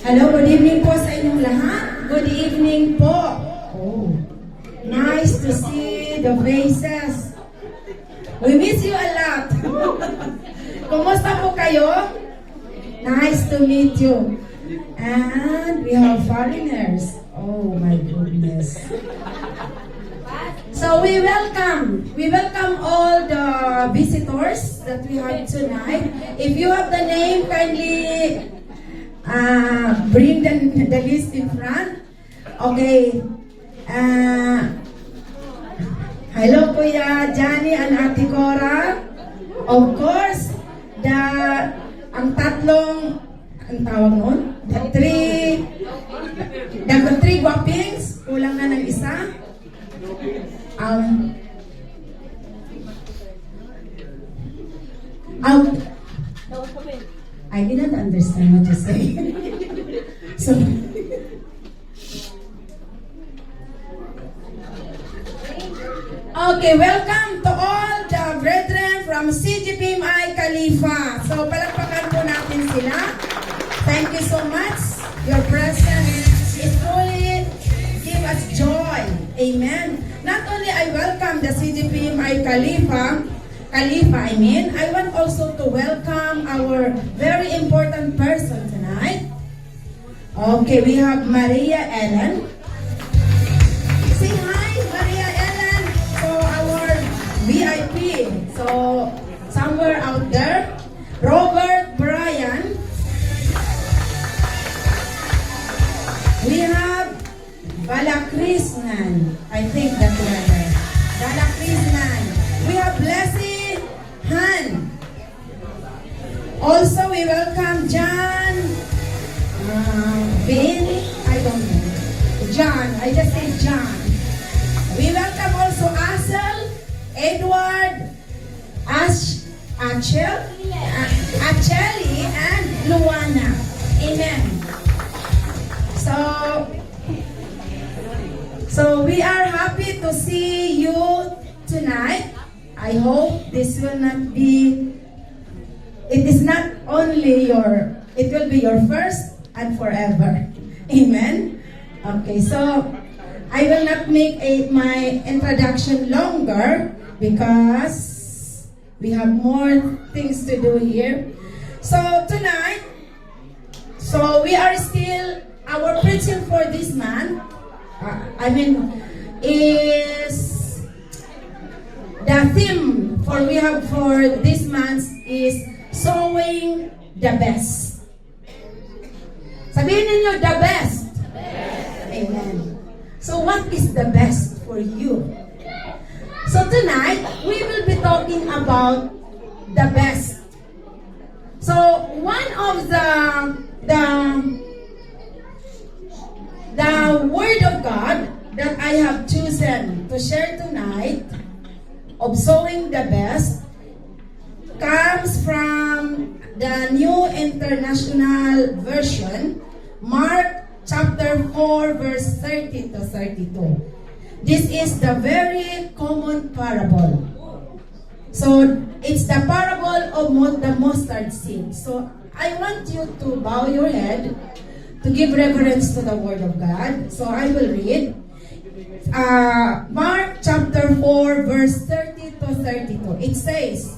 Hello, good evening po sa inyong lahat. Good evening po. Oh, nice to see the faces. We miss you a lot. Kumusta po kayo? Nice to meet you. And we have foreigners. Oh my goodness. So we welcome all the visitors that we have tonight. If you have the name, kindly bring the list in front. Okay. Hello, Kuya Johnny and Ate Cora. Of course, ang tatlong, ang tawag nun? The three guwapings, kulang na ng isa. I did not understand what you say. So, okay, welcome to all the brethren from CGPMI Khalifa. So, palakpakan po natin sila. Thank you so much. Your presence is truly give us joy. Amen. Not only I welcome the CGPMI Khalifa, I want also to welcome our very important person tonight. Okay, we have Maria Ellen. Say hi, Maria Ellen. So our VIP. So somewhere out there, Robert Bryan. We have Balakrishnan. I think that's right. Balakrishnan. We have Blessy Han. Also, we welcome John. Ben. I don't know. John. I just say John. We welcome also Asel, Edward, Acheli, and Luana. Amen. So we are happy to see you tonight. I hope this will not be, it is not only it will be your first and forever. Amen. Okay, so I will not make my introduction longer because we have more things to do here. So tonight, we are still, our preaching for this month, is the theme for this month is sowing the best. Sabihin ninyo, the best. Amen. So what is the best for you? So tonight, we will be talking about the best. So one of the Word of God that I have chosen to share tonight of sowing the best comes from the New International Version, Mark chapter 4 verse 30 to 32. This is the very common parable. So it's the parable of the mustard seed. So I want you to bow your head to give reverence to the Word of God. So I will read Mark chapter 4 verse 30 to 32. It says,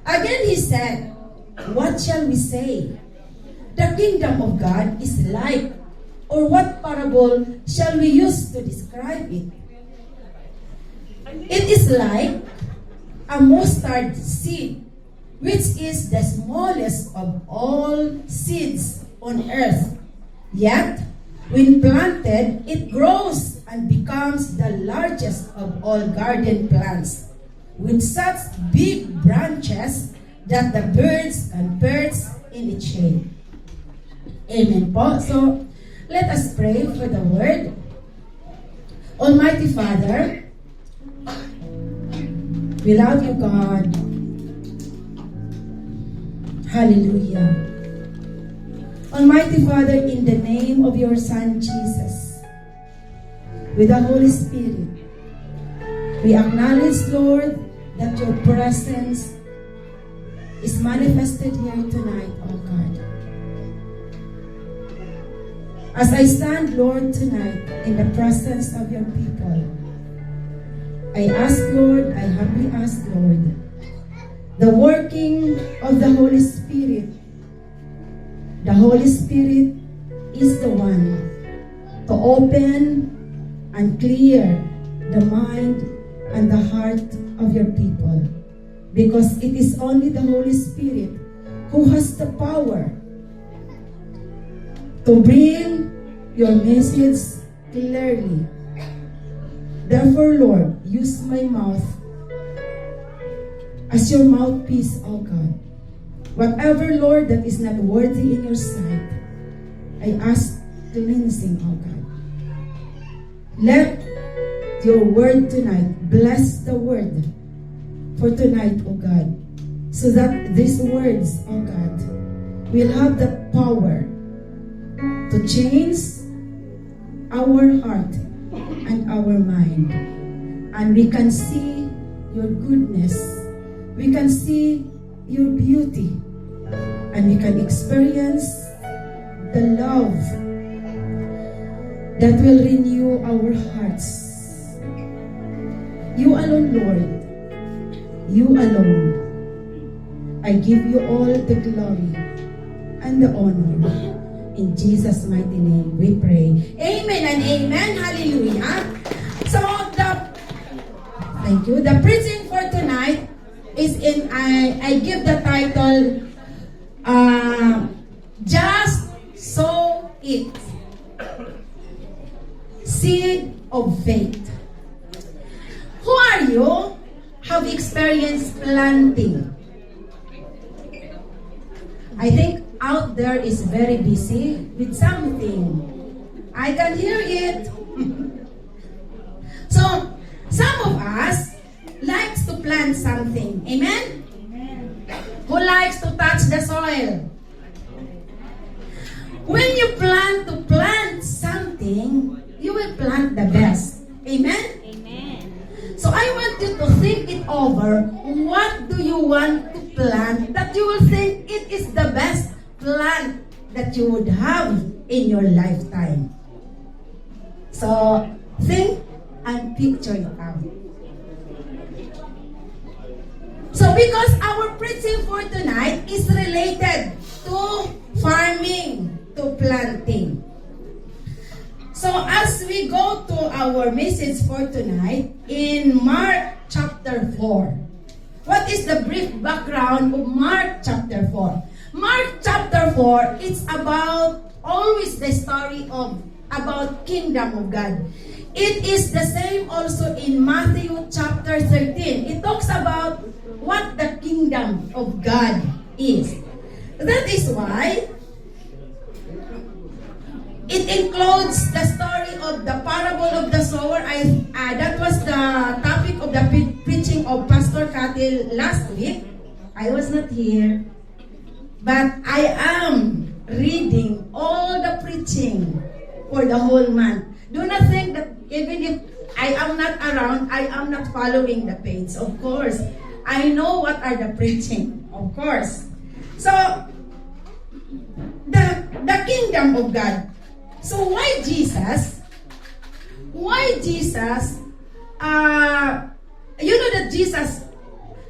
"Again he said, what shall we say? The kingdom of God is like, or what parable shall we use to describe it? It is like a mustard seed, which is the smallest of all seeds on earth. Yet, when planted, it grows and becomes the largest of all garden plants, with such big branches that the birds can perch in its shade." Amen po. So, let us pray for the word. Almighty Father, we love you, God. Hallelujah. Almighty Father, in the name of your Son, Jesus, with the Holy Spirit, we acknowledge, Lord, that your presence is manifested here tonight, oh God. As I stand, Lord, tonight in the presence of your people, I ask, Lord, I humbly ask, Lord, the working of the Holy Spirit. The Holy Spirit is the one to open and clear the mind and the heart of your people. Because it is only the Holy Spirit who has the power to bring your message clearly. Therefore, Lord, use my mouth as your mouthpiece, O God. Whatever, Lord, that is not worthy in your sight, I ask cleansing, O God. Let your word tonight, bless the word for tonight, O God, so that these words, O God, will have the power to change our heart and our mind. And we can see your goodness. We can see your beauty. And we can experience the love that will renew our hearts. You alone, Lord. You alone. I give you all the glory and the honor. In Jesus' mighty name we pray. Amen and amen. Hallelujah. So thank you. The preaching for tonight is in, I give the title, Just Sow It. Seed of Faith. Who are you? Have experienced planting? I think out there is very busy with something. I can hear it. So, some of us likes to plant something. Amen? Amen. Who likes to touch the soil? When you plan to plant something, you will plant the best. Amen? Amen. So I want you to think it over. What do you want to plant that you will think it is the best plant that you would have in your lifetime? So think and picture it out. So because our preaching for tonight is related to farming, to planting. So as we go to our message for tonight in Mark chapter 4. What is the brief background of Mark chapter 4? Mark chapter 4, it's about always the story of about kingdom of God. It is the same also in Matthew chapter 13. It talks about what the kingdom of God is. That is why it includes the story of the parable of the sower. That was the topic of the preaching of Pastor Katil last week. I was not here. But I am reading all the preaching for the whole month. Do not think that even if I am not around, I am not following the page. Of course, I know what are the preaching. Of course. So, the kingdom of God. So why Jesus? Why Jesus? You know that Jesus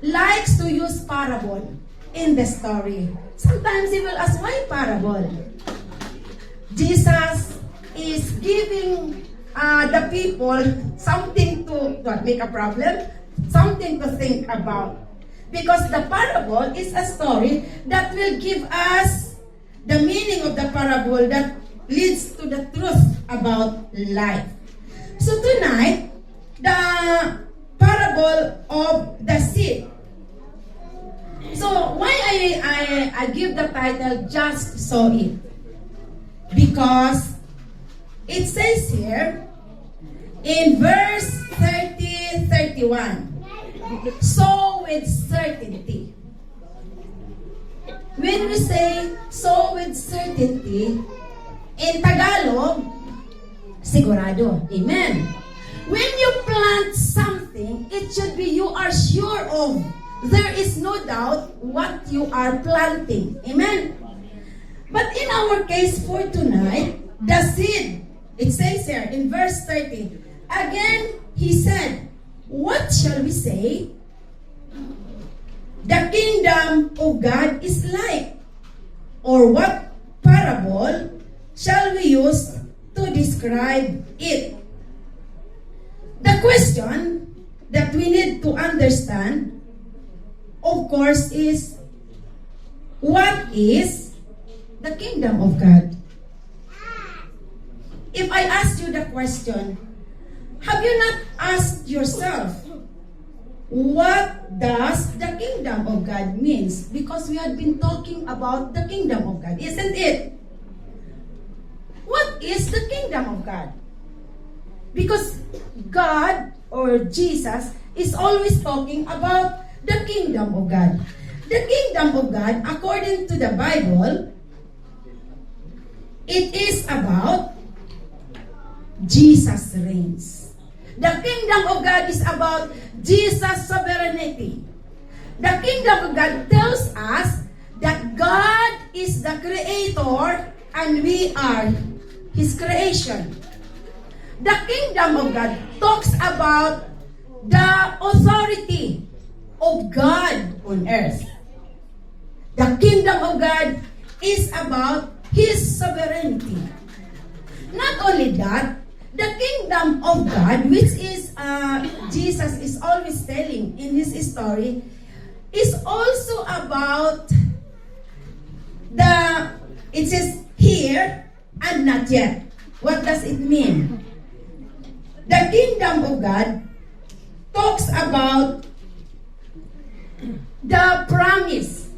likes to use parable in the story. Sometimes he will ask, why parable? Jesus is giving the people something to make a problem, something to think about. Because the parable is a story that will give us the meaning of the parable that leads to the truth about life. So tonight, the parable of the seed. So why I give the title Just Sow It? Because it says here in verse 30-31, sow with certainty. When we say sow with certainty, in Tagalog, sigurado. Amen. When you plant something, it should be you are sure of there is no doubt what you are planting. Amen? But in our case for tonight, the seed, it says here in verse 30, again, he said, what shall we say? The kingdom of God is like, or what parable shall we use to describe it? The question that we need to understand, of course, is what is the kingdom of God? If I ask you the question, have you not asked yourself, what does the kingdom of God means? Because we have been talking about the kingdom of God, isn't it? What is the kingdom of God? Because God or Jesus is always talking about the kingdom of God. The kingdom of God, according to the Bible, it is about Jesus reigns. The kingdom of God is about Jesus' sovereignty. The kingdom of God tells us that God is the creator and we are His creation. The kingdom of God talks about the authority of God on earth. The kingdom of God is about His sovereignty. Not only that, the kingdom of God, which is Jesus is always telling in His story, is also about it says here and not yet. What does it mean? The kingdom of God talks about the promise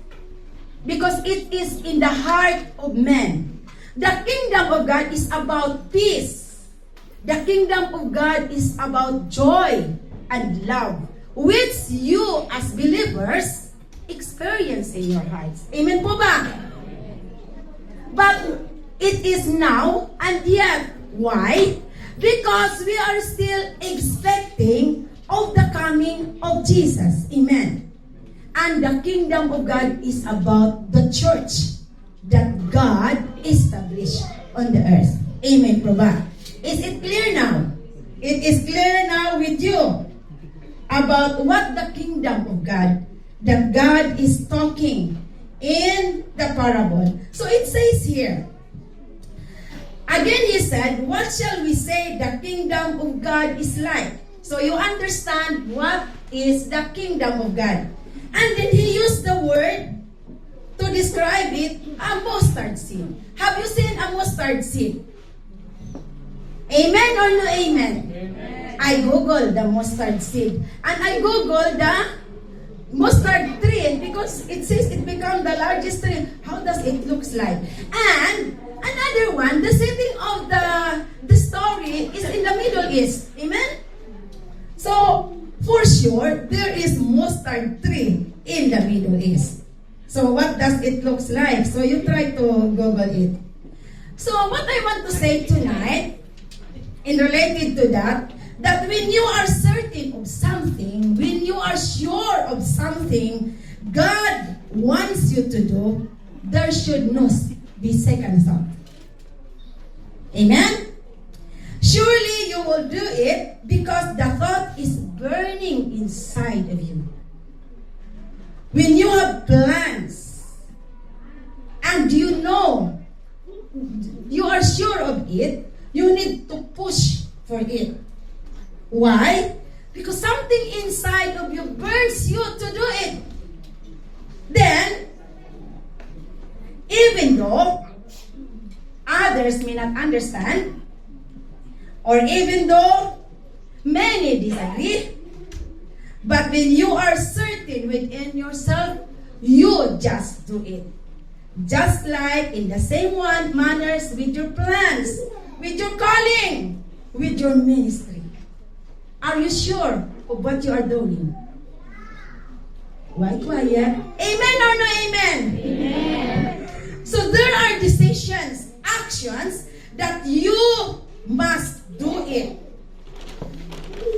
because it is in the heart of man. The kingdom of God is about peace. The kingdom of God is about joy and love, which you as believers experience in your hearts. Amen po ba? But it is now and yet. Why? Because we are still expecting of the coming of Jesus. Amen. And the kingdom of God is about the church that God established on the earth. Amen po ba? Is it clear now? It is clear now with you about what the kingdom of God, that God is talking in the parable. So it says here, again he said, what shall we say the kingdom of God is like? So you understand what is the kingdom of God. And then he used the word to describe it, a mustard seed. Have you seen a mustard seed? Amen or no amen? Amen. I googled the mustard seed. And I googled the mustard tree because it says it become the largest tree. How does it looks like? And another one, the setting of the story is in the Middle East. Amen? So, for sure, there is mustard tree in the Middle East. So, what does it looks like? So, you try to Google it. So, what I want to say tonight, in related to that when you are certain of something, when you are sure of something God wants you to do, there should not be second thought. Amen? Surely you will do it because the thought is burning inside of you. When you have plans and you know you are sure of it, you need to push for it. Why? Because something inside of you burns you to do it. Then, even though others may not understand, or even though many disagree, but when you are certain within yourself, you just do it. Just like in the same one manners with your plans, with your calling, with your ministry. Are you sure of what you are doing? Why quiet? Amen or no amen? Amen. So there are decisions, actions that you must do it.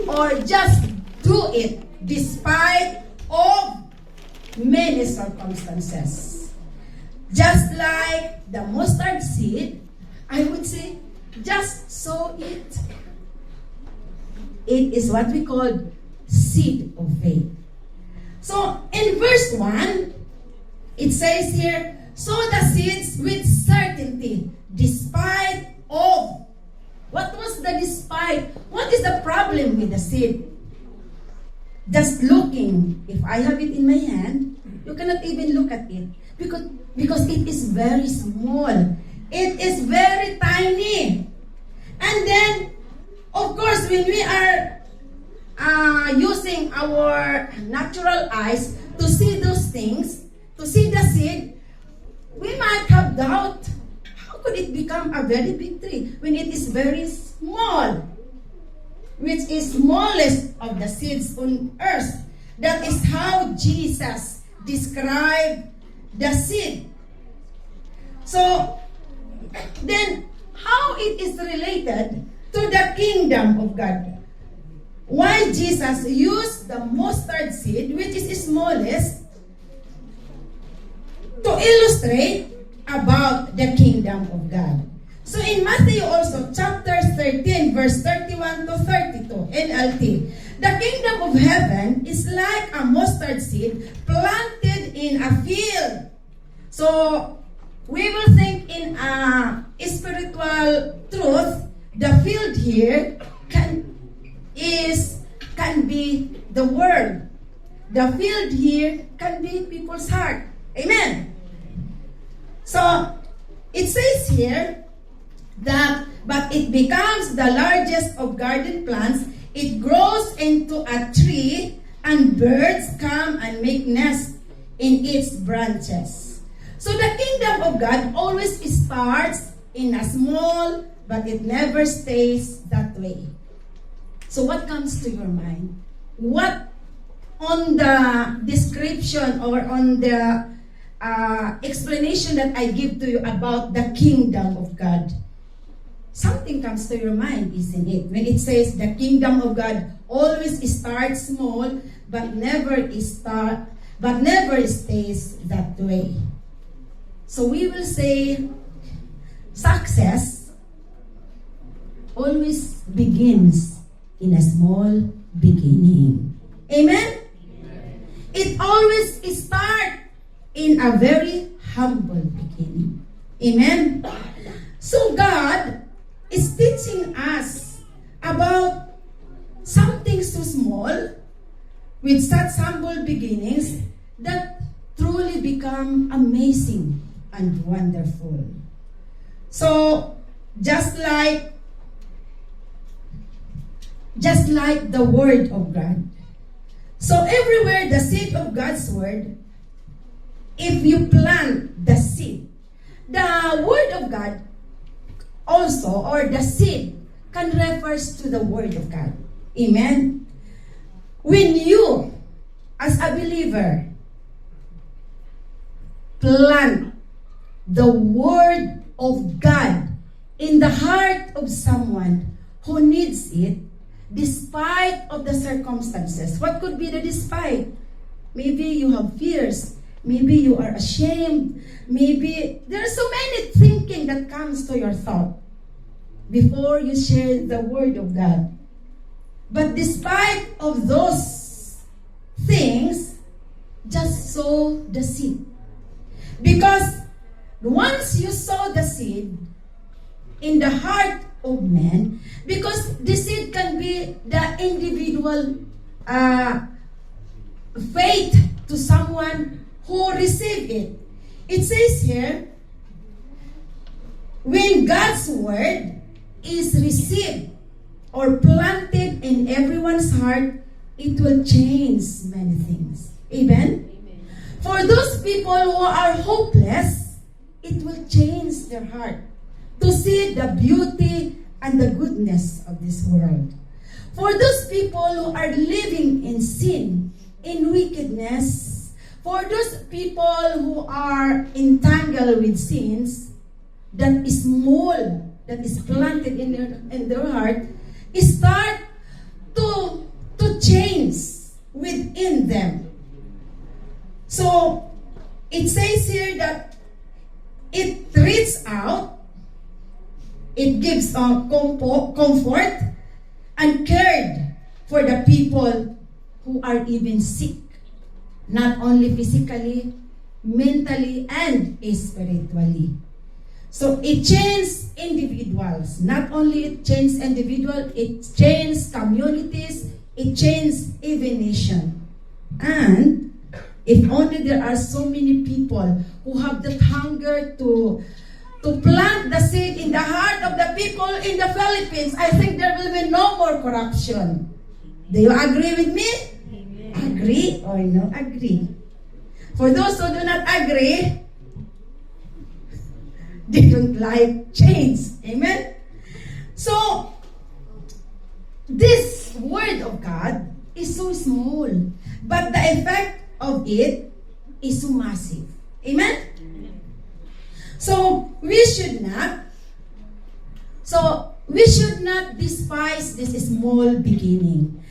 Or just do it despite of circumstances. Just like the mustard seed, I would say, just sow it. It is what we call seed of faith. So, in verse 1, it says here, sow the seeds with certainty, despite of. What was the despite? What is the problem with the seed? Just looking, if I have it in my hand, you cannot even look at it because it is very small. It is very tiny. And then, of course, when we are using our natural eyes to see those things, to see the seed, we might have doubt. How could it become a very big tree when it is very small? Which is smallest of the seeds on earth. That is how Jesus described the seed. So, then, how it is related to the kingdom of God? Why Jesus used the mustard seed, which is smallest, to illustrate about the kingdom of God. So in Matthew also, chapter 13, verse 31 to 32, NLT, the kingdom of heaven is like a mustard seed planted in a field. So, we will think in a spiritual truth, the field here can be the world. The field here can be people's heart. Amen. So, it says here that, but it becomes the largest of garden plants. It grows into a tree, and birds come and make nests in its branches. So the kingdom of God always starts in a small, but it never stays that way. So what comes to your mind? What on the description or on the explanation that I give to you about the kingdom of God, something comes to your mind, isn't it? When it says the kingdom of God always starts small, but never stays that way. So we will say success always begins in a small beginning. Amen? It always starts in a very humble beginning. Amen? So God is teaching us about something so small with such humble beginnings that truly become amazing and wonderful. So, just like the Word of God. So, everywhere the seed of God's Word, if you plant the seed, the Word of God also, or the seed, can refers to the Word of God. Amen? When you, as a believer, plant the Word of God in the heart of someone who needs it, despite of the circumstances. What could be the despite? Maybe you have fears. Maybe you are ashamed. Maybe there are so many thinking that comes to your thought before you share the Word of God. But despite of those things, just sow the seed. Because once you sow the seed in the heart of man, because the seed can be the individual faith to someone who received it. It says here, when God's Word is received or planted in everyone's heart, it will change many things. Amen? Amen. For those people who are hopeless, it will change their heart to see the beauty and the goodness of this world. For those people who are living in sin, in wickedness, for those people who are entangled with sins, that is small, that is planted in their heart, start to change within them. So, it says here that it reaches out, it gives comfort and cared for the people who are even sick, not only physically, mentally, and spiritually. So it changes individuals. Not only it changes individuals, it changes communities, it changes even nation. And if only there are so many people who have that hunger to plant the seed in the heart of the people in the Philippines, I think there will be no more corruption. Do you agree with me? Amen. Agree or no agree? For those who do not agree, they don't like change. Amen? So, this word of God is so small, but the effect of it is so massive. Amen? So, we should not despise this small beginning.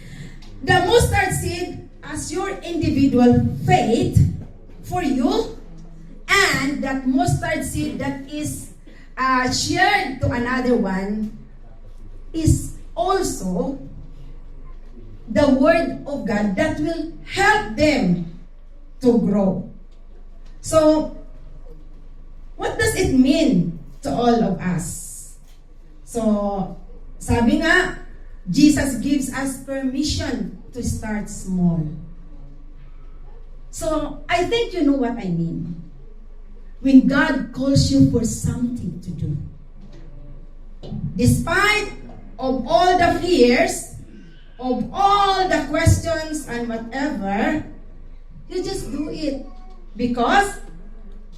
The mustard seed as your individual faith for you, and that mustard seed that is shared to another one is also the word of God that will help them to grow. So, what does it mean to all of us? So, sabi nga, Jesus gives us permission to start small. So, I think you know what I mean. When God calls you for something to do, despite of all the fears, of all the questions and whatever, you just do it. Because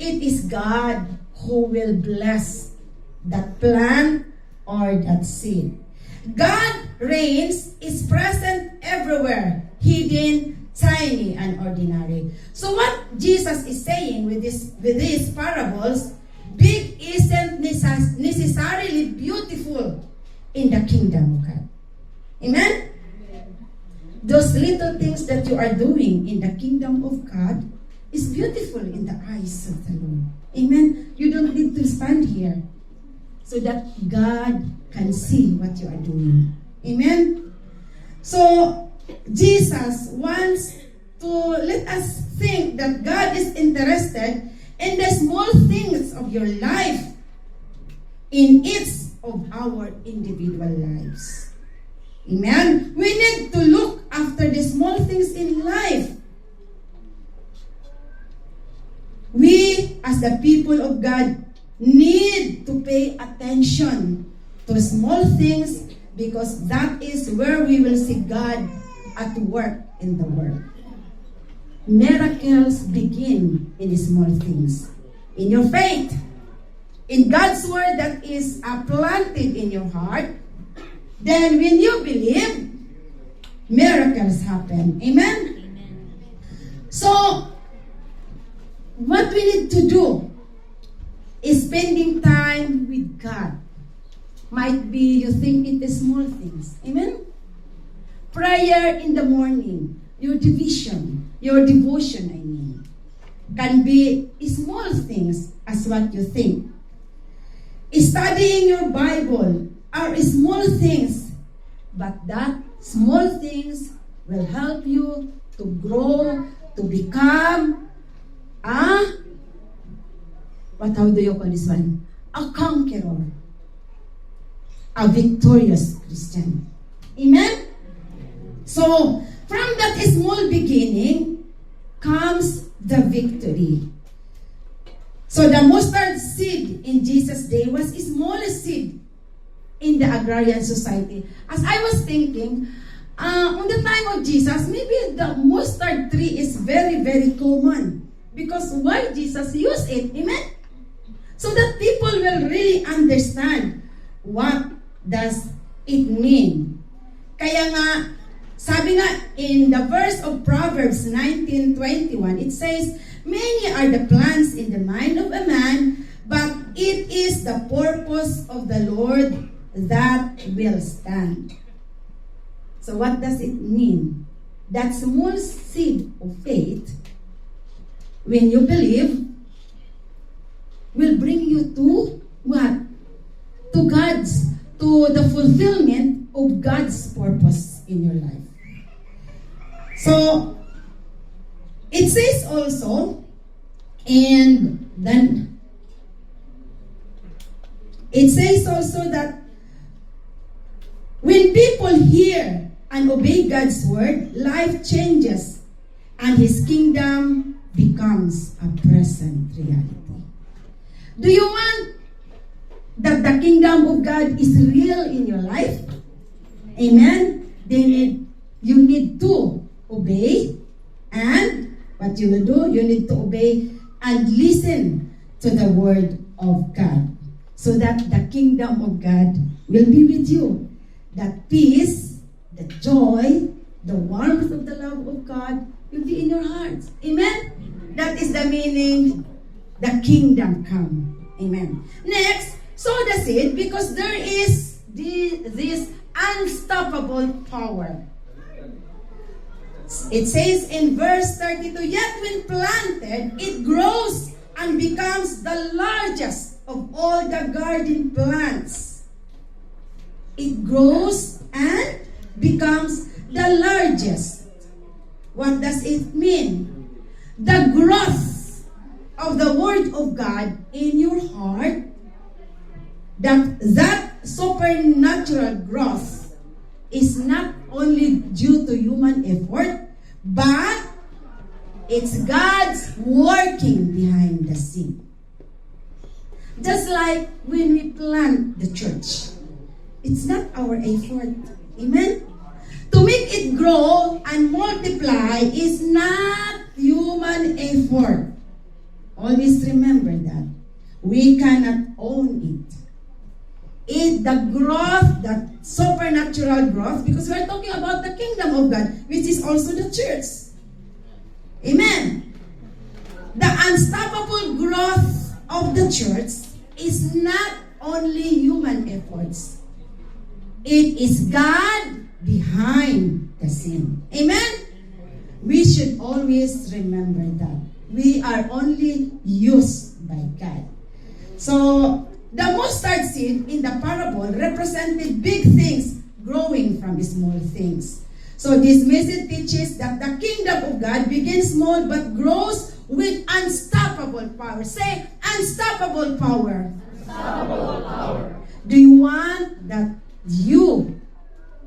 it is God who will bless that plant or that seed. God reigns, is present everywhere, hidden, tiny, and ordinary. So what Jesus is saying with these parables, big isn't necessarily beautiful in the kingdom of God. Amen? Those little things that you are doing in the kingdom of God is beautiful in the eyes of the Lord. Amen? You don't need to stand here so that God can see what you are doing. Amen? So, Jesus wants to let us think that God is interested in the small things of your life, in each of our individual lives. Amen? We need to look after the small things in life. We, as the people of God, need to pay attention to small things because that is where we will see God at work in the world. Miracles begin in small things. In your faith, in God's word that is planted in your heart, then when you believe, miracles happen. Amen? So, what we need to do is spending time with God. Might be you think it is small things. Amen? Prayer in the morning, your devotion, I mean, can be small things as what you think. Studying your Bible are small things, but that small things will help you to grow, to become how do you call this one? A conqueror. A victorious Christian. Amen? So, from that small beginning comes the victory. So, the mustard seed in Jesus' day was the smallest seed in the agrarian society. As I was thinking, on the time of Jesus, maybe the mustard tree is very, very common. Because why Jesus used it? Amen? So that people will really understand what does it mean. Kaya nga, sabi nga in the verse of Proverbs 19:21, it says, "Many are the plans in the mind of a man, but it is the purpose of the Lord that will stand." So what does it mean? That small seed of faith when you believe, will bring you to what? To the fulfillment of God's purpose in your life. So, it says also, and then, it says also that when people hear and obey God's word, life changes and His kingdom becomes a present reality. Do you want that the kingdom of God is real in your life? Amen? Then you need to obey, and what you will do, you need to obey and listen to the word of God, so that the kingdom of God will be with you. That peace, the joy, the warmth of the love of God will be in your hearts. Amen? That is the meaning, the kingdom come. Amen. Next, sow the seed, because there is this unstoppable power. It says in verse 32, yet when planted, it grows and becomes the largest of all the garden plants. It grows and becomes the largest. What does it mean? The growth of the Word of God in your heart, that supernatural growth is not only due to human effort, but it's God's working behind the scene. Just like when we plant the church, it's not our effort. Amen? To make it grow and multiply is not human effort. Always remember that. We cannot own it. The growth, that supernatural growth, because we're talking about the kingdom of God, which is also the church. Amen. The unstoppable growth of the church is not only human efforts. It is God behind the scene. Amen? We should always remember that. We are only used by God. So, the mustard seed in the parable represented big things growing from small things. So this message teaches that the kingdom of God begins small but grows with unstoppable power. Say, unstoppable power. Unstoppable power. Do you want that you,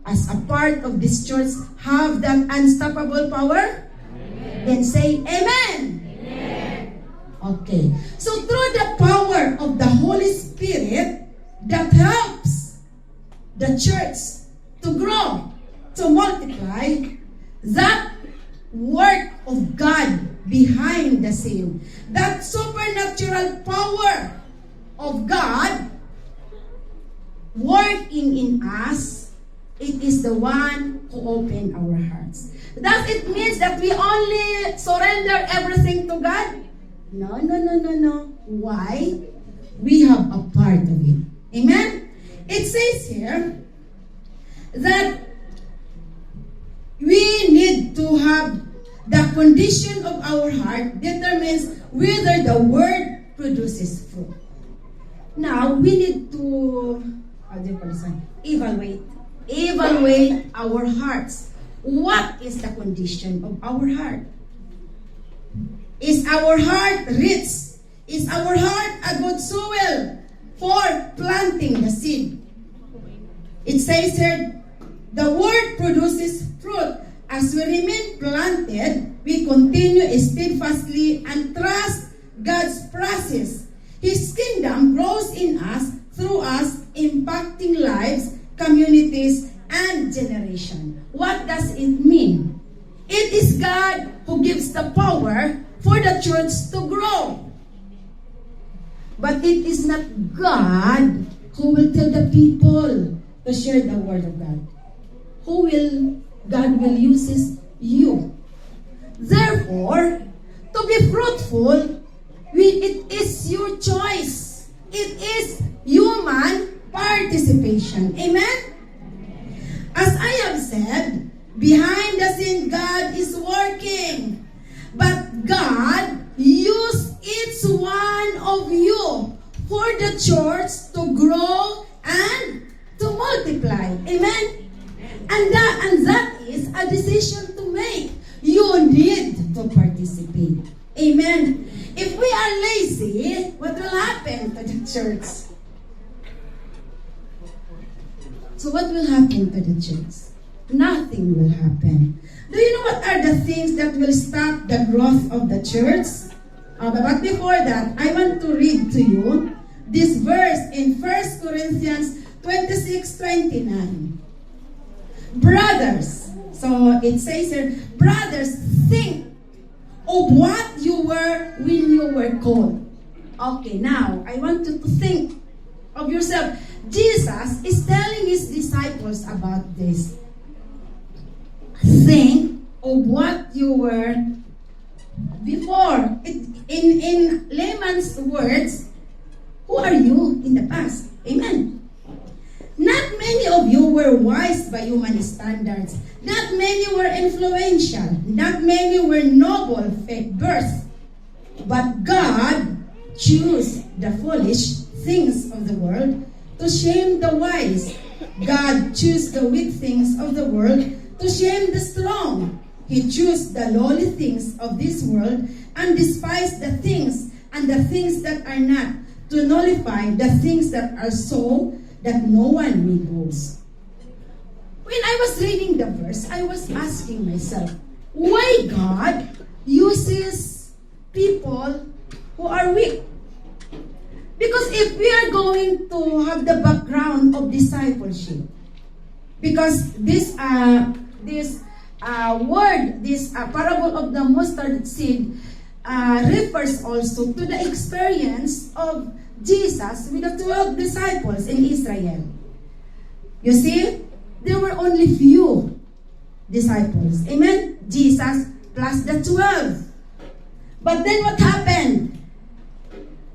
as a part of this church, have that unstoppable power? Amen. Then say, Amen. Okay. So through the power of the Holy Spirit that helps the church to grow, to multiply, that work of God behind the scene, that supernatural power of God working in us, it is the one who opened our hearts. Does it mean that we only surrender everything to God? No. Why? We have a part of it. Amen? It says here that we need to have the condition of our heart determines whether the word produces fruit. Now, we need to, evaluate our hearts. What is the condition of our heart? Is our heart rich? Is our heart a good soil for planting the seed? It says here, the word produces fruit. As we remain planted, we continue steadfastly and trust God's process. His kingdom grows in us, through us, impacting lives, communities, and generation. What does it mean? It is God who gives the power for the church to grow. But it is not God who will tell the people to share the word of God. God will use you. Therefore, to be fruitful, it is your choice. It is human participation. Amen? As I have said, behind the scene, God is working. But God each one of you for the church to grow and to multiply. Amen? And that is a decision to make. You need to participate. Amen? If we are lazy, what will happen to the church? So what will happen to the church? Nothing will happen. Do you know what are the things that will stop the growth of the church? But before that, I want to read to you this verse in 1 Corinthians 26:29. Brothers, so it says here, brothers, think of what you were when you were called. Okay, now, I want you to think of yourself. Jesus is telling his disciples about this. Think of what you were before. In layman's words, who are you in the past? Amen. Not many of you were wise by human standards. Not many were influential. Not many were noble birth. But God chose the foolish things of the world to shame the wise. God chose the weak things of the world to shame the strong. He chose the lowly things of this world and despised the things and the things that are not, to nullify the things that are, so that no one may boast. When I was reading the verse, I was asking myself, why God uses people who are weak? Because if we are going to have the background of discipleship, because this parable of the mustard seed refers also to the experience of Jesus with the 12 disciples in Israel. You see, there were only few disciples. Amen? Jesus plus the 12. But then what happened?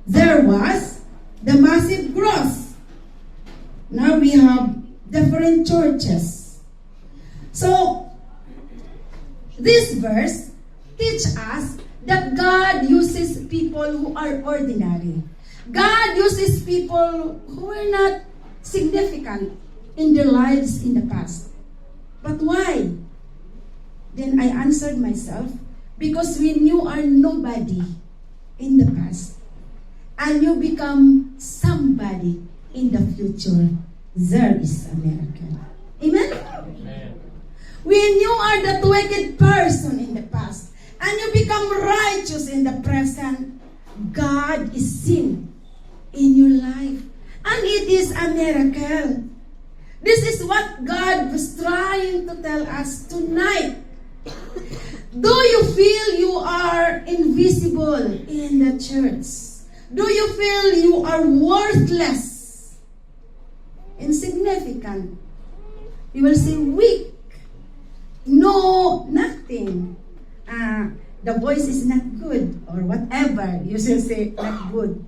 There was the massive growth. Now we have different churches. So, this verse teaches us that God uses people who are ordinary. God uses people who are not significant in their lives in the past. But why? Then I answered myself, because when you are nobody in the past, and you become somebody in the future, there is a miracle. Amen? Amen. When you are that wicked person in the past, and you become righteous in the present, God is seen in your life. And it is a miracle. This is what God was trying to tell us tonight. Do you feel you are invisible in the church? Do you feel you are worthless? Insignificant? You will say weak. No, nothing. The voice is not good or whatever. You should say not good.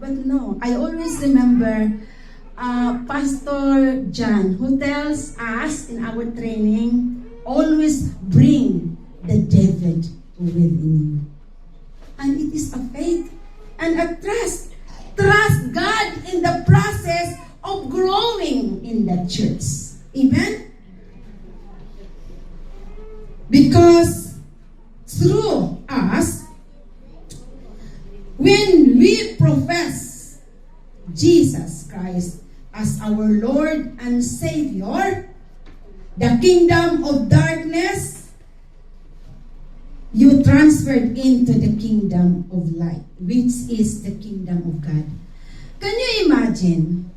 But no, I always remember Pastor John, who tells us in our training, always bring the David within you. And it is a faith and a trust. Trust God in the process of growing in the church. Amen? Because through us, when we profess Jesus Christ as our Lord and Savior, the kingdom of darkness, you transferred into the kingdom of light, which is the kingdom of God. Can you imagine?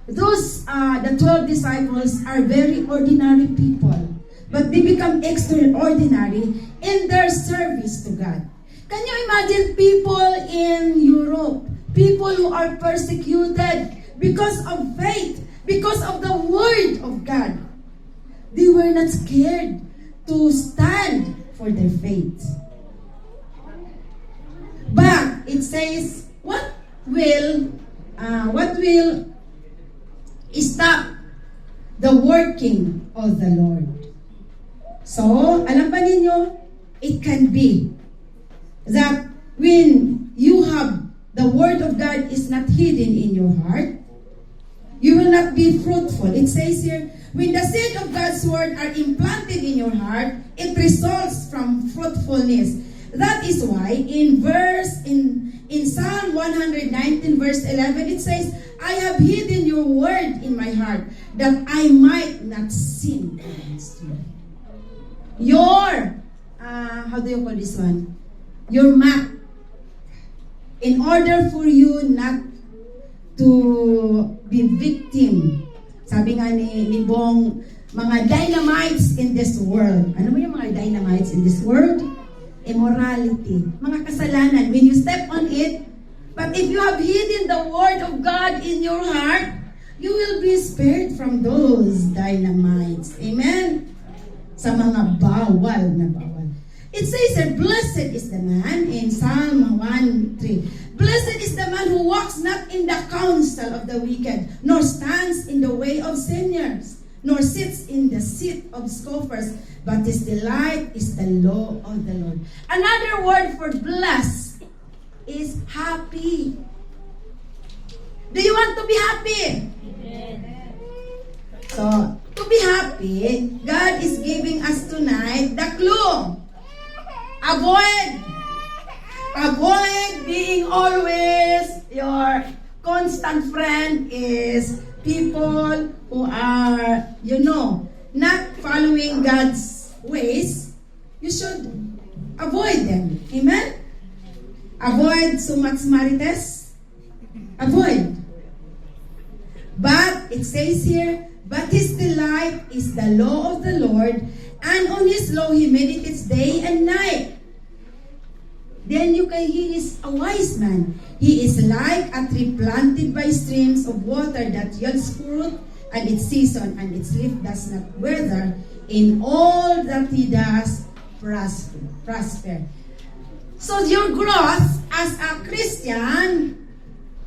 Those, the 12 disciples are very ordinary people, but they become extraordinary in their service to God. Can you imagine people in Europe, people who are persecuted because of faith, because of the word of God? They were not scared to stand for their faith. But it says, what will stop the working of the Lord? So, alam ba ninyo, it can be that when you have the word of God is not hidden in your heart, you will not be fruitful. It says here, when the seed of God's word are implanted in your heart, it results from fruitfulness. That is why in Psalm 119 verse 11, it says, I have hidden your word in my heart that I might not sin against you. Your, how do you call this one? Your map. In order for you not to be victim. Sabi nga ni Bong, mga dynamites in this world. Ano mo yung mga dynamites in this world? Immorality. Mga kasalanan. When you step on it, but if you have hidden the word of God in your heart, you will be spared from those dynamites. Amen? Sa mga bawal na bawal. It says that blessed is the man in Psalm 1:3. Blessed is the man who walks not in the counsel of the wicked, nor stands in the way of sinners, nor sits in the seat of scoffers, but his delight is the law of the Lord. Another word for blessed is happy. Do you want to be happy? So, to be happy, God is giving us tonight the clue. Avoid being always your constant friend is people who are, not following God's ways. You should avoid them. Amen? Avoid sumax marites. Avoid. But it says here, but his delight is the law of the Lord, and on his law he meditates day and night. Then he is a wise man. He is like a tree planted by streams of water that yields fruit at its season, and its leaf does not wither. In all that he does, prosper. So your growth as a Christian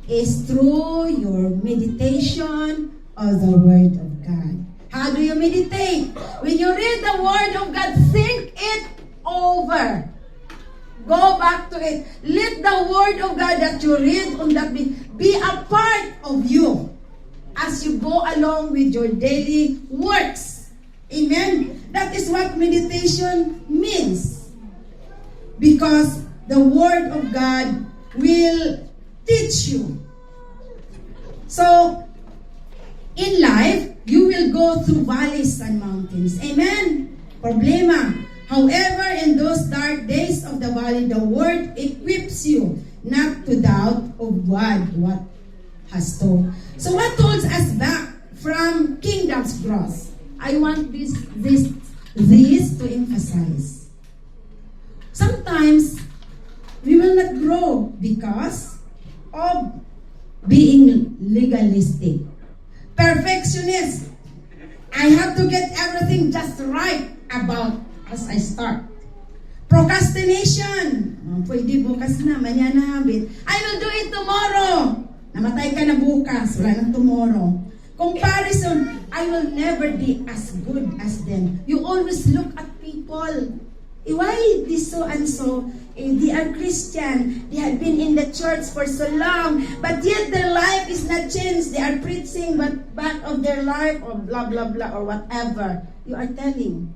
is through your meditation of the Word of God. How do you meditate? When you read the Word of God, think it over. Go back to it. Let the Word of God that you read on that be a part of you as you go along with your daily works. Amen? That is what meditation means. Because the Word of God will teach you. So, in life, you will go through valleys and mountains. Amen? Problema. However, in those dark days of the valley, the Word equips you not to doubt of what has told. So what holds us back from kingdom's growth? I want this to emphasize. Sometimes, we will not grow because of being legalistic. Perfectionist. I have to get everything just right about as I start. Procrastination. Pwede bukas na, manyana habit. I will do it tomorrow. Namatay ka na bukas, wala nang tomorrow. Comparison. I will never be as good as them. You always look at people. Why this so and so? They are Christian. They have been in the church for so long, but yet their life is not changed. They are preaching but back of their life or blah blah blah or whatever. You are telling.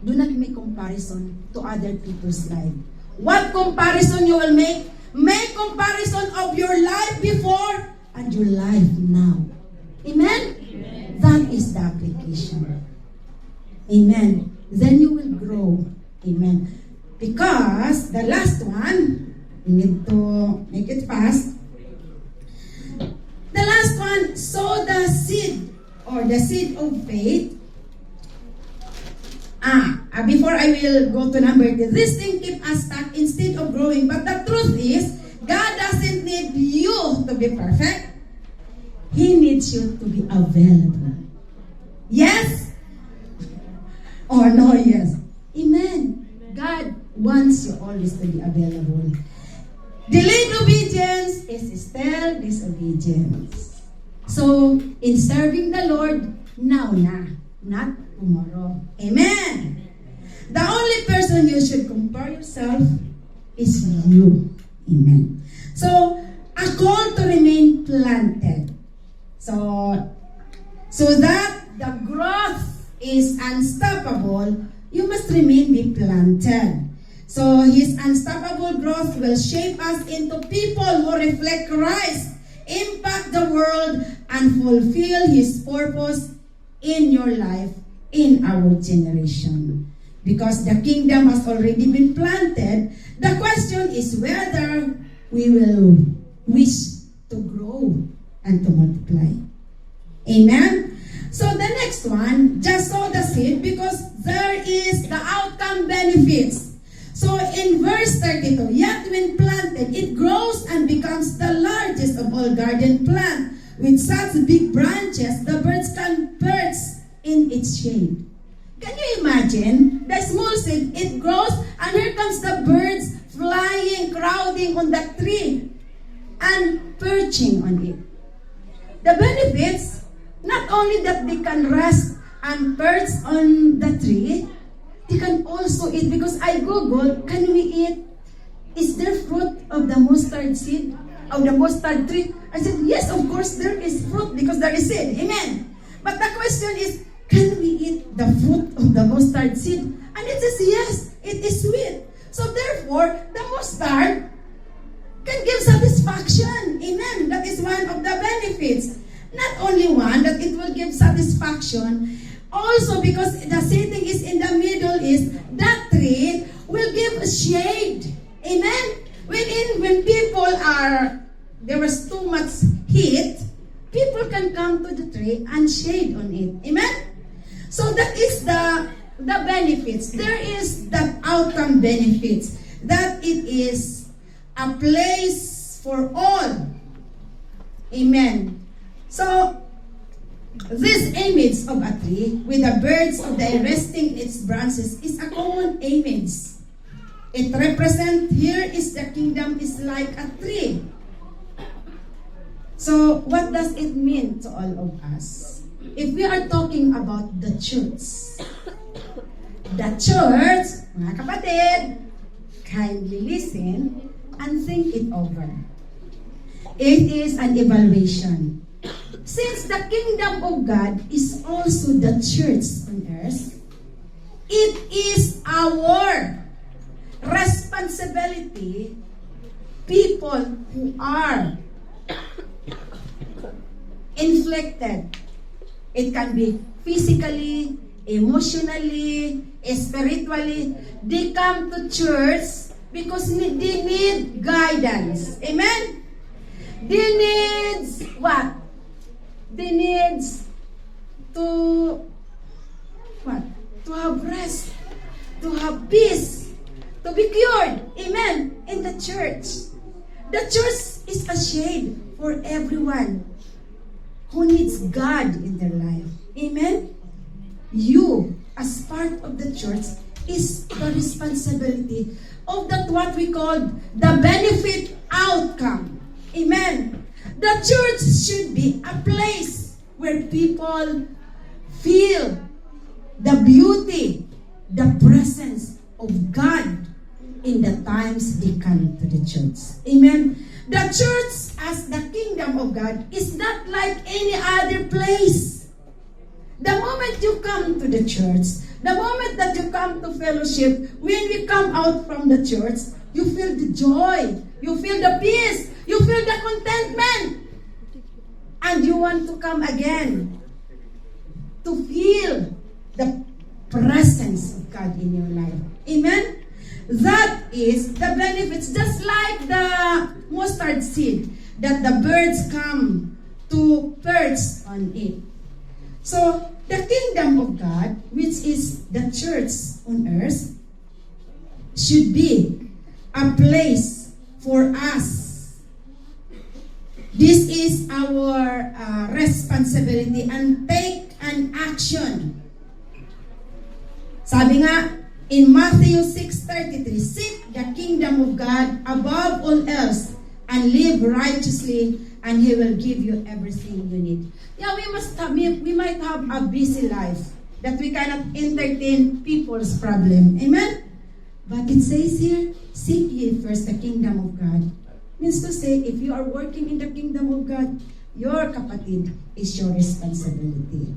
Do not make comparison to other people's life. What comparison you will make? Make comparison of your life before and your life now. Amen? Amen. That is the application. Amen. Then you will grow. Amen. Because the last one, we need to make it fast. The last one, sow the seed or the seed of faith. Before I will go to number 2, this thing keep us stuck instead of growing. But the truth is, God doesn't need you to be perfect. He needs you to be available. Yes? Or no yes? Amen. God wants you always to be available. Delayed obedience is still disobedience. So, in serving the Lord, now na, not tomorrow. Amen. The only person you should compare yourself is you. Amen. So, a call to remain planted. So that the growth is unstoppable, you must remain be planted. So His unstoppable growth will shape us into people who reflect Christ, impact the world, and fulfill His purpose in your life, in our generation. Because the kingdom has already been planted, the question is whether we will wish to grow and to multiply. Amen? So the next one, just sow the seed because there is the outcome benefits. So in verse 32, yet when planted, it grows and becomes the largest of all garden plants. With such big branches, the birds can perch in its shade. Can you imagine? The small seed, it grows, and here comes the birds flying, crowding on that tree, and perching on it. The benefits, not only that they can rest and perch on the tree, they can also eat. Because I googled, can we eat? Is there fruit of the mustard seed? Of the mustard tree? I said, yes, of course there is fruit because there is seed. Amen. But the question is, can we eat the fruit of the mustard seed? And it says, yes, it is sweet. So therefore, the mustard can give satisfaction. Amen. That is one of the benefits. Not only one, that it will give satisfaction, also because the setting is in the middle, is that tree will give a shade. Amen. When people there was too much heat, people can come to the tree and shade on it. Amen. So that is the benefits. There is the outcome benefits, that it is a place for all. Amen. So, this image of a tree with the birds of the air resting its branches is a common image. It represents, here is the kingdom is like a tree. So, what does it mean to all of us? If we are talking about the church, mga kapatid, kindly listen and think it over. It is an evaluation. Since the kingdom of God is also the church on earth, it is our responsibility, people who are inflicted. It can be physically, emotionally, spiritually. They come to church because they need guidance. Amen? They need what? They need to what? To have rest, to have peace, to be cured. Amen. In the church. The church is a shade for everyone who needs God in their life. Amen. You, as part of the church, is the responsibility of that what we call the benefit outcome. Amen. The church should be a place where people feel the beauty, the presence of God in the times they come to the church. Amen. The church as the kingdom of God is not like any other place. The moment you come to the church, the moment that you come to fellowship, when we come out from the church, you feel the joy, you feel the peace, you feel the contentment, and you want to come again to feel the presence of God in your life. Amen? That is the benefits, just like the mustard seed, that the birds come to perch on it. So, the kingdom of God, which is the church on earth, should be a place for us. This is our responsibility, and take an action. Sabi nga, in Matthew 6:33, seek the kingdom of God above all else and live righteously, and He will give you everything you need. Yeah, we might have a busy life that we cannot entertain people's problem. Amen? But it says here, seek ye first the kingdom of God. Means to say, if you are working in the kingdom of God, your kapatid is your responsibility.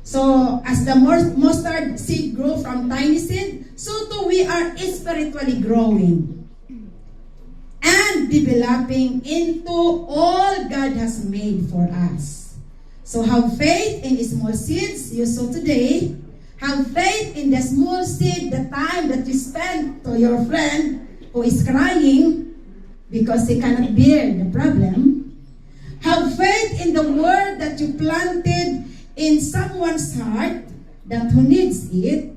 So, as the mustard seed grow from tiny seed, so too we are spiritually growing and developing into all God has made for us. So, have faith in small seeds you sow today. Have faith in the small seed, the time that you spend to your friend who is crying because he cannot bear the problem. Have faith in the word that you planted in someone's heart that who needs it.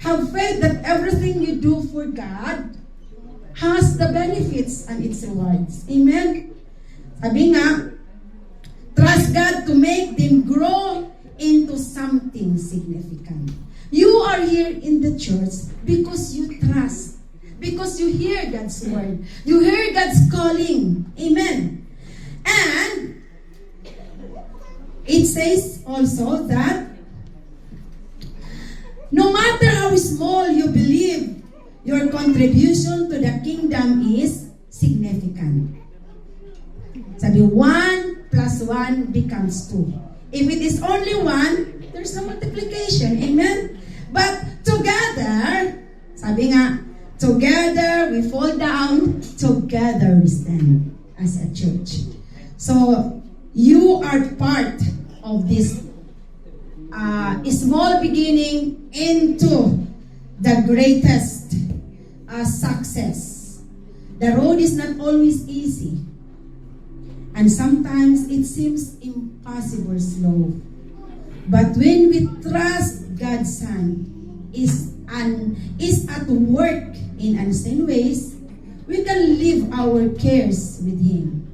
Have faith that everything you do for God has the benefits and its rewards. Amen? Sabi nga, trust God to make them grow into something significant. You are here in the church because you trust, because you hear God's word, you hear God's calling. Amen. And it says also that no matter how small you believe, your contribution to the kingdom is significant. Sabi, 1 plus 1 becomes 2. If it is only 1, there's no multiplication. Amen? But together, sabi nga, together we fall down, together we stand as a church. So, you are part of this small beginning into the greatest success. The road is not always easy. And sometimes it seems impossible slow. But when we trust God's Son is at work in unseen ways, we can leave our cares with Him.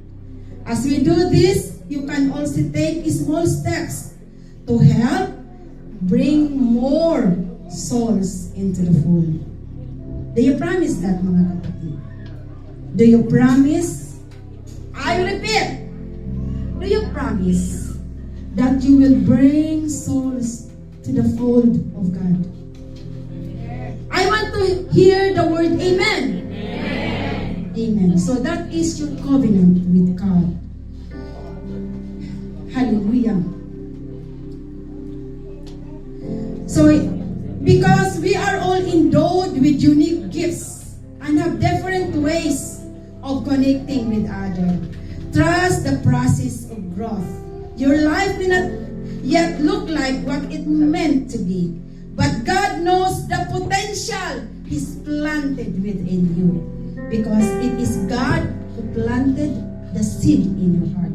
As we do this, you can also take small steps to help bring more souls into the fold. Do you promise that, mga kapatid? Do you promise? I repeat, do you promise that you will bring souls to the fold of God? I want to hear the word amen. Amen. Amen. So that is your covenant with God. Hallelujah. So, because we are all endowed with unique gifts and have different ways of connecting with others. Trust the process of growth. Your life may not yet look like what it meant to be, but God knows the potential He's planted within you, because it is God who planted the seed in your heart.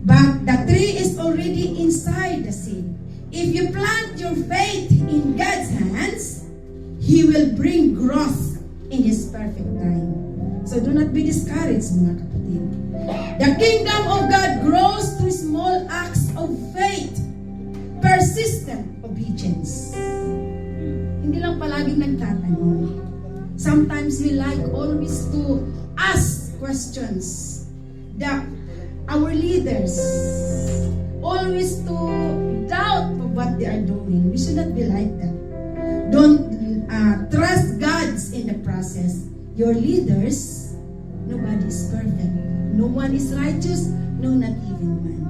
But the tree is already inside the seed. If you plant your faith in God's hands, He will bring growth in His perfect time. So do not be discouraged, mga kapatid. The kingdom of God grows through small acts of faith, persistent obedience. Hindi lang palaging nagtatanong. Sometimes we like always to ask questions. Our leaders always to doubt of what they are doing. We should not be like that. Don't trust God's in the process. Your leaders, nobody is perfect. No one is righteous, no, not even one.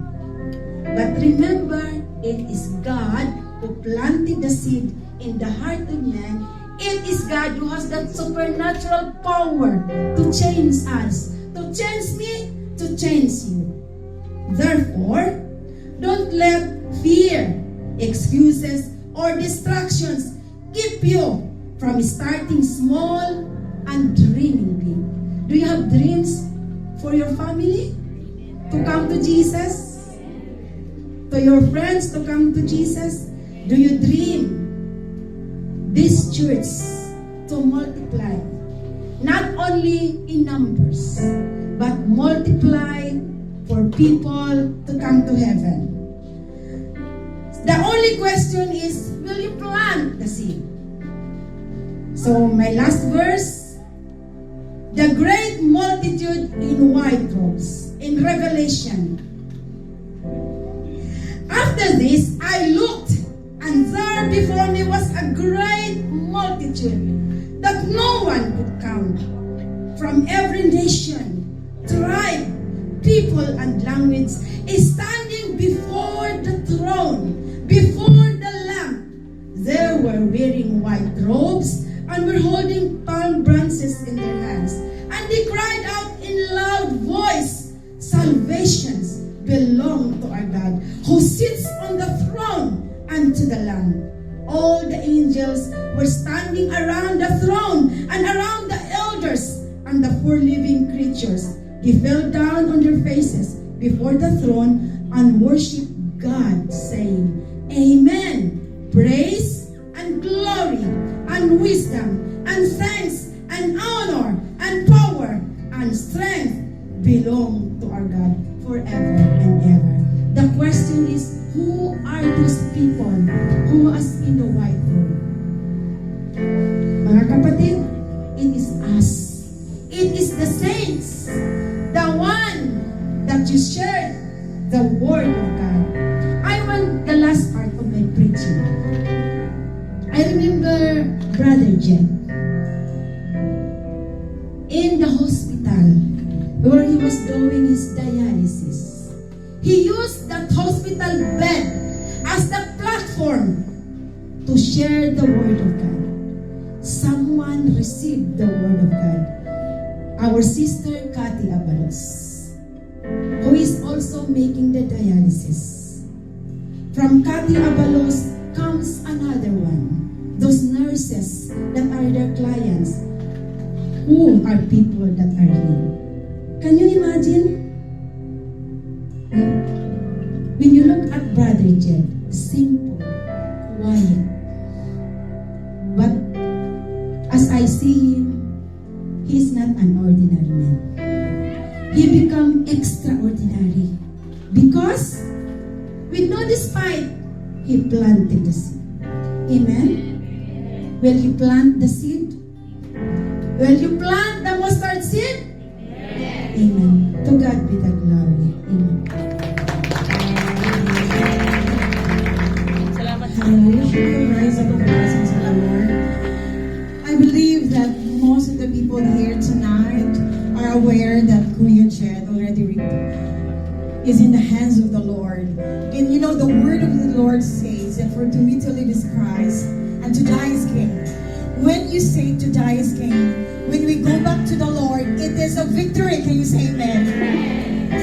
But remember, it is God who planted the seed in the heart of man. It is God who has that supernatural power to change us, to change me, to change you. Therefore, don't let fear, excuses, or distractions keep you from starting small and dreaming big. Do you have dreams for your family to come to Jesus? To your friends to come to Jesus? Do you dream this church to multiply? Not only in numbers, but multiply for people to come to heaven. The only question is, will you plant the seed? So my last verse, the great multitude in white robes, in Revelation. After this, I looked, and there before me was a great multitude multitude that no one could count, from every nation, tribe, people, and language, is standing before the throne, before the Lamb. They were wearing white robes and were holding palm branches in their hands. And they cried out in loud voice, "Salvations belong to our God, who sits on the throne and to the Lamb." All the angels were standing around the throne and around the elders and the four living creatures. They fell down on their faces before the throne and worshiped God, saying, "Amen. Praise and glory and wisdom and thanks and honor and power and strength belong to our God forever and ever." The question is, who are those people who are in the white robe? Mga kapatid, it is us. It is the saints, the one that you shared the word of God. I want the last part of my preaching. I remember Brother Jen in the hospital where he was doing his dialysis. He used that hospital bed as the platform to share the word of God. Someone received the word of God. Our sister Cathy Abalos, who is also making the dialysis. From Cathy Abalos comes another one. Those nurses that are their clients, who are people that are here. Can you imagine? When you look at Brother Jed, simple, quiet. But as I see him, he is not an ordinary man. He become extraordinary because with no despite, he planted the seed. Amen? Will you plant the seed? Will you plant the mustard seed? Amen. To God be the glory. Amen. Hallelujah. Rise up in the presence of the Lord. I believe that most of the people here tonight are aware that Kuya Jed already is in the hands of the Lord. And you know, the word of the Lord says that for to me to live is Christ and to die is gain. When you say to die is gain, when we go back to the Lord, it is a victory. Can you say amen?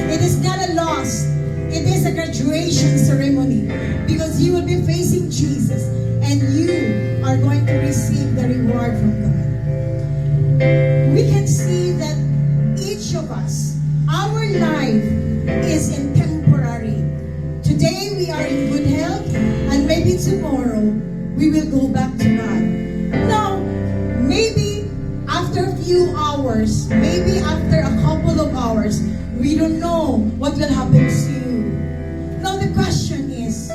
It is not a loss. It is a graduation ceremony because you will be facing Jesus and you are going to receive the reward from God. We can see that each of us, our life is in temporary. Today we are in good health and maybe tomorrow we will go back to God. Now, maybe after a few hours, maybe after a couple of hours, we don't know what will happen soon. Now the question is,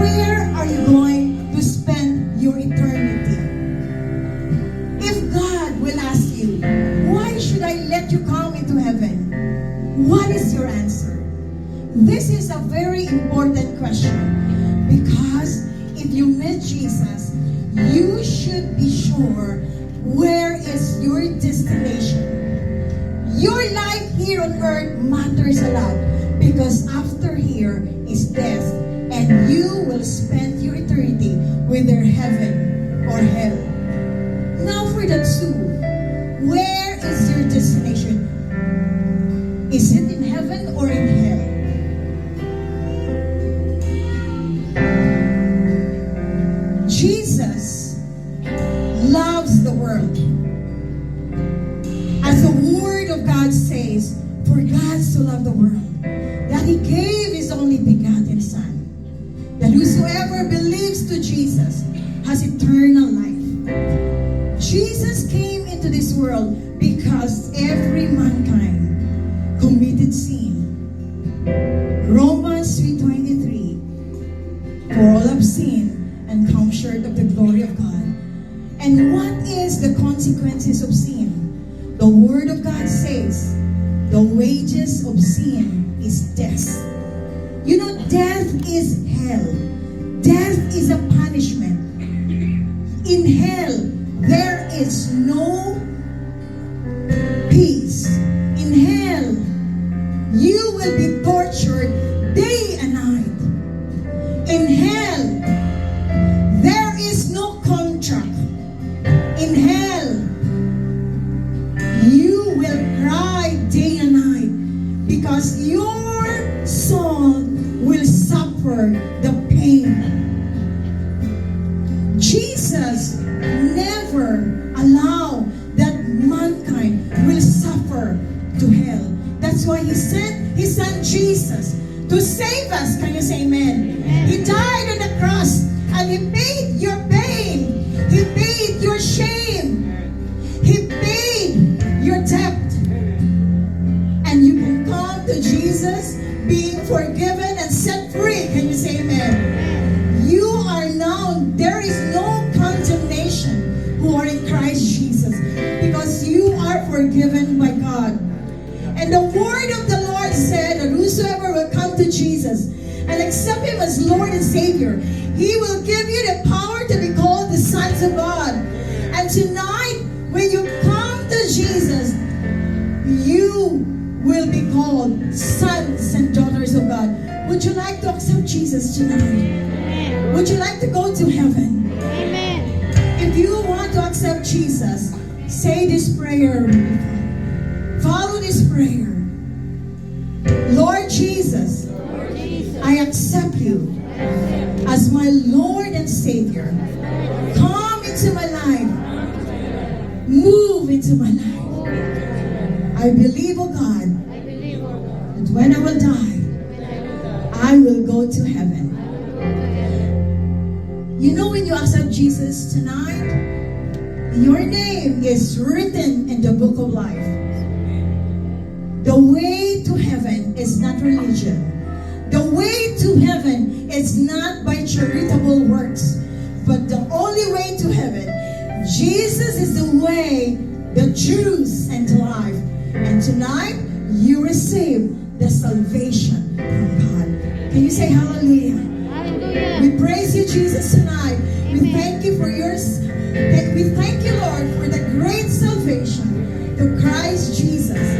where are you going to spend your eternity? If God will ask you, why should I let you come into heaven? What is your answer? This is a very important question because if you met Jesus, you should be sure where is your destination. Your life here on earth matters a lot because after here is death and you will spend your eternity whether heaven or hell. Now for the two, where is your destination? Is it in heaven or in hell? Jesus loves the world. As the word of God says, for God so loved the world that he gave his only begotten Son, that whosoever believes to Jesus has eternal life. Jesus came into this world because every mankind committed sin. Romans 3:23, for all have sinned and come short of the glory of God. And what is the consequences of sin? The word of God says, the wages of sin is death. You know, death is hell. Death is a punishment. because your soul will suffer the pain. Jesus never allowed that mankind will suffer to hell. That's why He sent His Son Jesus to save us. Can you say amen? He died on the cross and He paid your pain. He paid your shame. He paid your debt. And you can come to Jesus being forgiven and set free. Can you say amen? You are now, there is no condemnation who are in Christ Jesus because you are forgiven by God. And the word of the Lord said that whosoever will come to Jesus and accept Him as Lord and Savior, He will give you the power to be called the sons of God. And tonight, when you come to Jesus, you will be called sons and daughters of God. Would you like to accept Jesus tonight? Would you like to go to heaven? If you want to accept Jesus, say this prayer. Follow this prayer. Lord Jesus, I accept you as my Lord and Savior. Come into my life. Move into my life. I believe, oh God, that when I will die, I will go to heaven. You know, when you accept Jesus tonight, your name is written in the book of life. The way to heaven is not religion. The way to heaven is not by charitable works. But the only way to heaven, Jesus is the way, the truth, and the life. And tonight, you receive the salvation from God. Can you say hallelujah? Hallelujah. We praise you, Jesus, tonight. We thank you for yours. We thank you, Lord, for the great salvation through Christ Jesus.